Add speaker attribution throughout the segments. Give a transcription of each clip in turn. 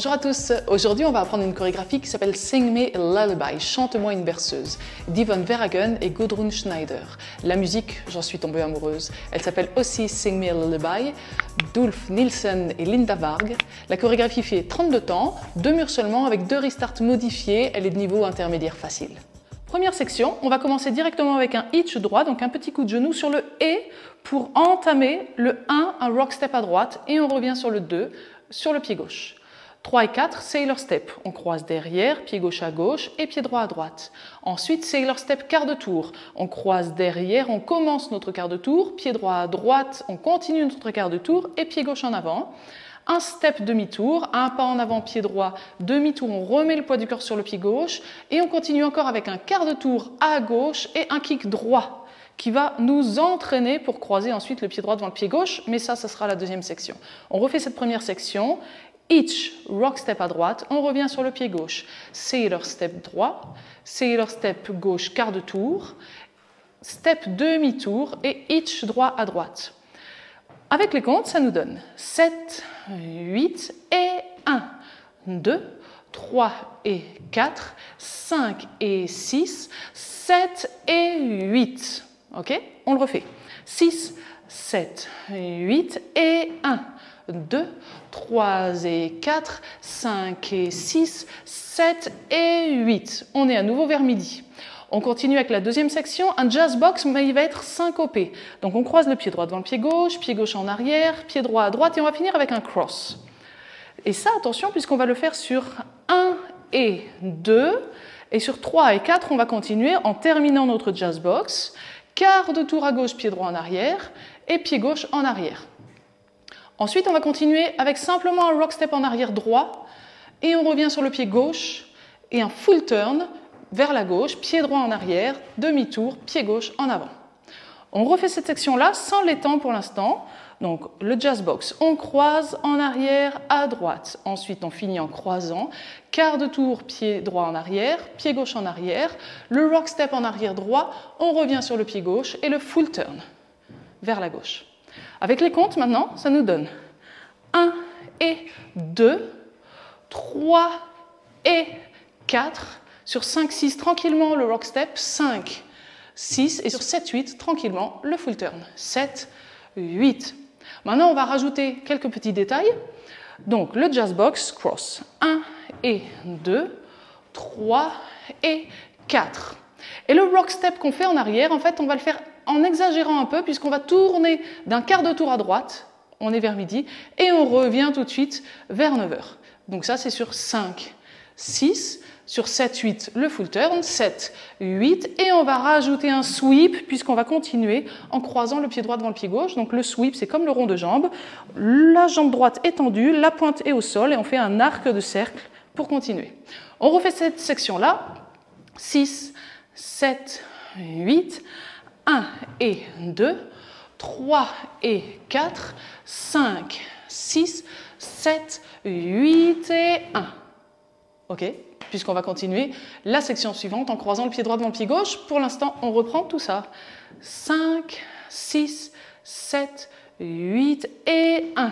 Speaker 1: Bonjour à tous, aujourd'hui on va apprendre une chorégraphie qui s'appelle Sing Me a Lullaby, chante-moi une berceuse, d'Yvonne Verhagen et Gudrun Schneider. La musique, j'en suis tombée amoureuse, elle s'appelle aussi Sing Me a Lullaby, d'Ulf Nielsen et Linda Varg. La chorégraphie fait 32 temps, 2 murs seulement avec 2 restarts modifiés, elle est de niveau intermédiaire facile. Première section, on va commencer directement avec un hitch droit, donc un petit coup de genou sur le et pour entamer le 1, un rock step à droite et on revient sur le 2, sur le pied gauche. 3 et 4, Sailor Step. On croise derrière, pied gauche à gauche et pied droit à droite. Ensuite, Sailor Step quart de tour. On croise derrière, on commence notre quart de tour, pied droit à droite, on continue notre quart de tour et pied gauche en avant. Un step demi-tour, un pas en avant, pied droit, demi-tour, on remet le poids du corps sur le pied gauche et on continue encore avec un quart de tour à gauche et un kick droit qui va nous entraîner pour croiser ensuite le pied droit devant le pied gauche, mais ça sera la deuxième section. On refait cette première section. Hitch, rock step à droite, on revient sur le pied gauche, Sailor step droit, Sailor step gauche quart de tour, step demi-tour et hitch droit à droite. Avec les comptes, ça nous donne 7, 8 et 1, 2, 3 et 4, 5 et 6, 7 et 8. Ok? On le refait. 6, 7, 8 et 1. 2, 3 et 4, 5 et 6, 7 et 8. On est à nouveau vers midi. On continue avec la deuxième section, un jazz box, mais il va être syncopé. Donc on croise le pied droit devant le pied gauche en arrière, pied droit à droite et on va finir avec un cross. Et ça, attention, puisqu'on va le faire sur 1 et 2. Et sur 3 et 4, on va continuer en terminant notre jazz box. Quart de tour à gauche, pied droit en arrière et pied gauche en arrière. Ensuite, on va continuer avec simplement un rock step en arrière droit et on revient sur le pied gauche et un full turn vers la gauche, pied droit en arrière, demi-tour, pied gauche en avant. On refait cette section-là sans les temps pour l'instant. Donc le jazz box, on croise en arrière à droite. Ensuite, on finit en croisant. Quart de tour, pied droit en arrière, pied gauche en arrière. Le rock step en arrière droit, on revient sur le pied gauche et le full turn vers la gauche. Avec les comptes maintenant, ça nous donne 1 et 2, 3 et 4, sur 5, 6 tranquillement le rock step, 5, 6 et sur 7, 8 tranquillement le full turn, 7, 8. Maintenant on va rajouter quelques petits détails. Donc le jazz box, cross, 1 et 2, 3 et 4. Et le rock step qu'on fait en arrière, en fait on va le faire en exagérant un peu puisqu'on va tourner d'un quart de tour à droite, on est vers midi, et on revient tout de suite vers 9 h. Donc ça c'est sur 5, 6, sur 7, 8 le full turn, 7, 8, et on va rajouter un sweep puisqu'on va continuer en croisant le pied droit devant le pied gauche. Donc le sweep c'est comme le rond de jambe, la jambe droite est tendue, la pointe est au sol et on fait un arc de cercle pour continuer. On refait cette section-là, 6, 7, 8, 1 et 2, 3 et 4, 5, 6, 7, 8 et 1. Ok? Puisqu'on va continuer la section suivante en croisant le pied droit devant le pied gauche. Pour l'instant, on reprend tout ça. 5, 6, 7, 8 et 1,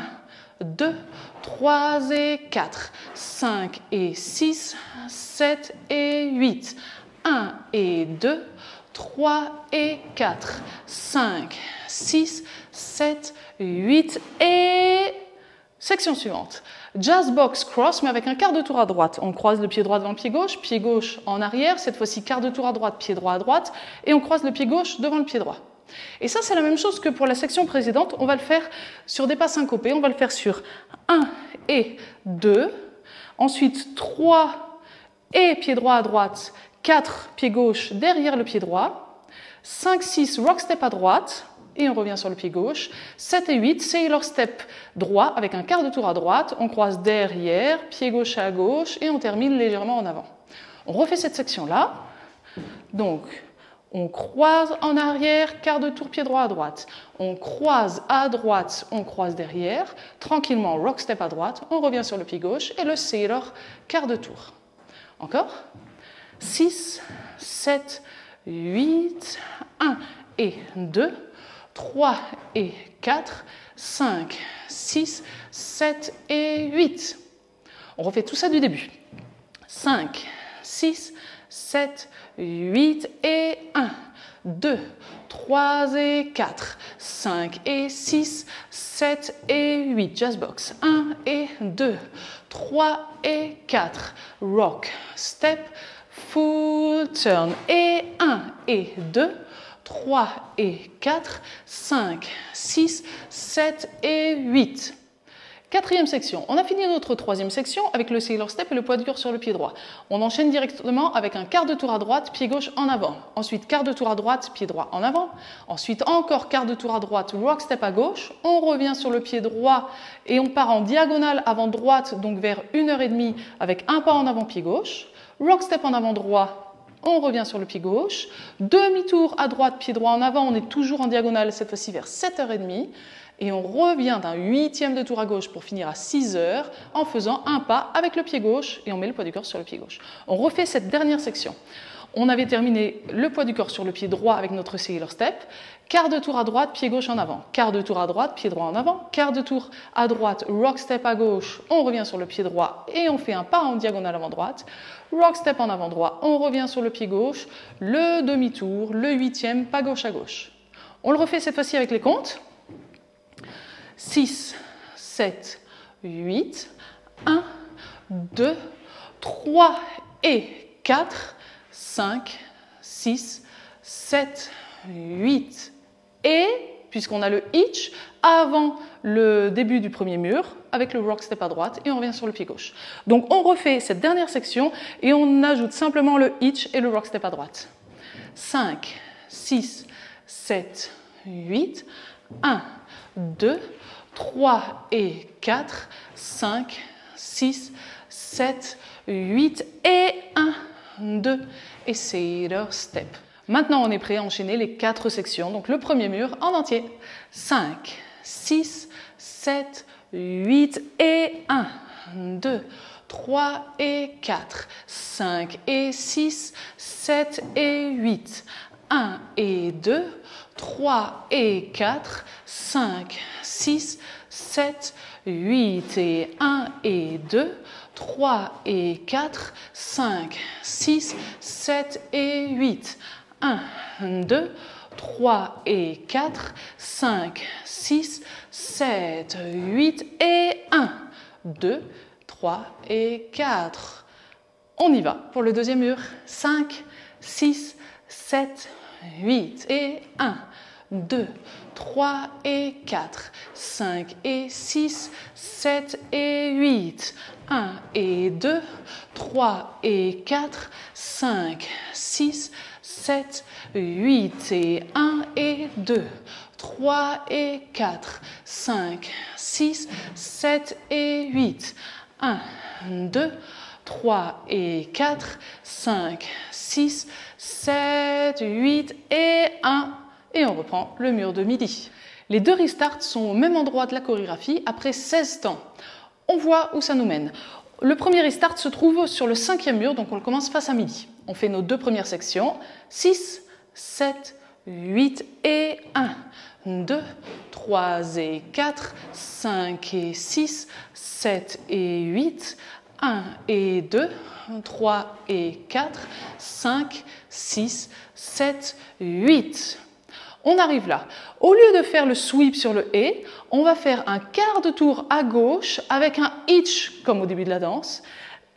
Speaker 1: 2, 3 et 4, 5 et 6, 7 et 8, 1 et 2, 3 et 4, 5, 6, 7, 8 et... Section suivante. Jazz box cross, mais avec un quart de tour à droite. On croise le pied droit devant le pied gauche en arrière, cette fois-ci quart de tour à droite, pied droit à droite, et on croise le pied gauche devant le pied droit. Et ça, c'est la même chose que pour la section précédente. On va le faire sur des pas syncopés. On va le faire sur 1 et 2, ensuite 3 et pied droit à droite, 4 pied gauche derrière le pied droit, 5, 6 rock step à droite, et on revient sur le pied gauche, 7 et 8, Sailor step droit avec un quart de tour à droite, on croise derrière, pied gauche à gauche, et on termine légèrement en avant. On refait cette section-là, donc on croise en arrière, quart de tour, pied droit à droite, on croise à droite, on croise derrière, tranquillement rock step à droite, on revient sur le pied gauche, et le Sailor quart de tour. Encore 6, 7, 8, 1 et 2, 3 et 4, 5, 6, 7 et 8. On refait tout ça du début. 5, 6, 7, 8 et 1, 2, 3 et 4, 5 et 6, 7 et 8, jazz box, 1 et 2, 3 et 4, rock, step, full turn, et 1 et 2, 3 et 4, 5, 6, 7 et 8. Quatrième section, on a fini notre troisième section avec le sailor step et le poids de cœur sur le pied droit. On enchaîne directement avec un quart de tour à droite, pied gauche en avant. Ensuite, quart de tour à droite, pied droit en avant. Ensuite, encore quart de tour à droite, rock step à gauche. On revient sur le pied droit et on part en diagonale avant droite, donc vers 1h30 avec un pas en avant, pied gauche. Rock step en avant droit, on revient sur le pied gauche. Demi-tour à droite, pied droit en avant. On est toujours en diagonale, cette fois-ci vers 7h30. Et on revient d'un 8e de tour à gauche pour finir à 6h en faisant un pas avec le pied gauche et on met le poids du corps sur le pied gauche. On refait cette dernière section. On avait terminé le poids du corps sur le pied droit avec notre sailor step. Quart de tour à droite, pied gauche en avant. Quart de tour à droite, pied droit en avant. Quart de tour à droite, rock step à gauche. On revient sur le pied droit et on fait un pas en diagonale avant droite. Rock step en avant droit, on revient sur le pied gauche. Le demi-tour, le 8e, pas gauche à gauche. On le refait cette fois-ci avec les comptes. 6, 7, 8, 1, 2, 3 et 4, 5, 6, 7, 8 et, puisqu'on a le hitch, avant le début du premier mur, avec le rock step à droite et on revient sur le pied gauche. Donc on refait cette dernière section et on ajoute simplement le hitch et le rock step à droite. 5, 6, 7, 8, 1, 2, 3 et 4, 5, 6, 7, 8 et 1, 2 et sailor step. Maintenant, on est prêt à enchaîner les 4 sections. Donc le premier mur en entier. 5, 6, 7, 8 et 1, 2, 3 et 4, 5 et 6, 7 et 8, 1 et 2, 3 et 4, 5, 6, 7, 8 et 1 et 2, 3 et 4, 5, 6, 7 et 8, 1, 2, 3 et 4, 5, 6, 7, 8 et 1, 2, 3 et 4. On y va pour le deuxième mur. 5, 6, 7, 8 et 1, 2, 3 et 4, 5 et 6, 7 et 8, 1 et 2, 3 et 4, 5, 6, 7, 8 et 1 et 2, 3 et 4, 5, 6, 7 et 8, 1, 2, 3 et 4, 5, 6, 7, 8 et 1. Et on reprend le mur de midi. Les 2 restarts sont au même endroit de la chorégraphie après 16 temps. On voit où ça nous mène. Le premier restart se trouve sur le 5e mur, donc on le commence face à midi. On fait nos 2 premières sections. 6, 7, 8 et 1, 2, 3 et 4, 5 et 6, 7 et 8, 1 et 2, 3 et 4, 5, 6, 7, 8. On arrive là. Au lieu de faire le sweep sur le et, on va faire un quart de tour à gauche avec un hitch comme au début de la danse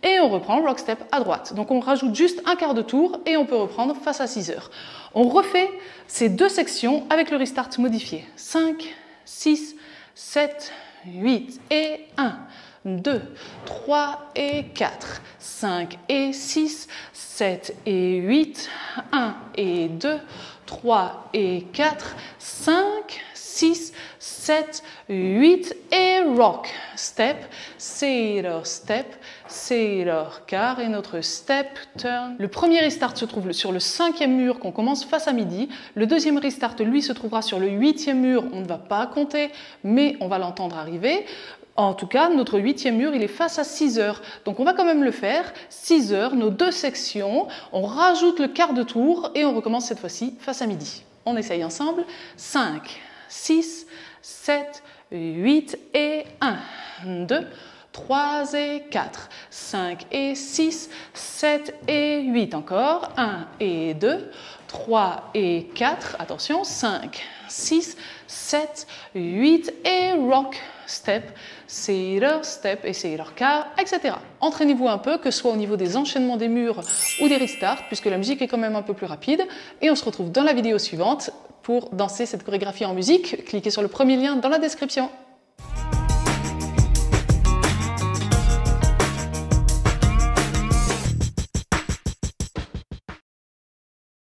Speaker 1: et on reprend rock step à droite. Donc on rajoute juste un quart de tour et on peut reprendre face à 6 heures. On refait ces 2 sections avec le restart modifié. 5, 6, 7, 8 et 1, 2, 3 et 4, 5 et 6, 7 et 8, 1 et 2, 3 et 4, 5, 6, 7, 8 et rock. Step, sailor step, sailor quart et notre step turn. Le premier restart se trouve sur le 5e mur qu'on commence face à midi. Le deuxième restart, lui, se trouvera sur le 8e mur. On ne va pas compter, mais on va l'entendre arriver. En tout cas, notre 8e mur, il est face à 6 heures. Donc on va quand même le faire. 6 heures, nos 2 sections. On rajoute le quart de tour et on recommence cette fois-ci face à midi. On essaye ensemble. 5, 6, 7, 8 et 1, 2, 3 et 4, 5 et 6, 7 et 8 encore, 1 et 2, 3 et 4, attention, 5, 6, 7, 8 et rock, step, cedar, step et cedar car, etc. Entraînez-vous un peu, que ce soit au niveau des enchaînements des murs ou des restarts, puisque la musique est quand même un peu plus rapide. Et on se retrouve dans la vidéo suivante pour danser cette chorégraphie en musique. Cliquez sur le premier lien dans la description.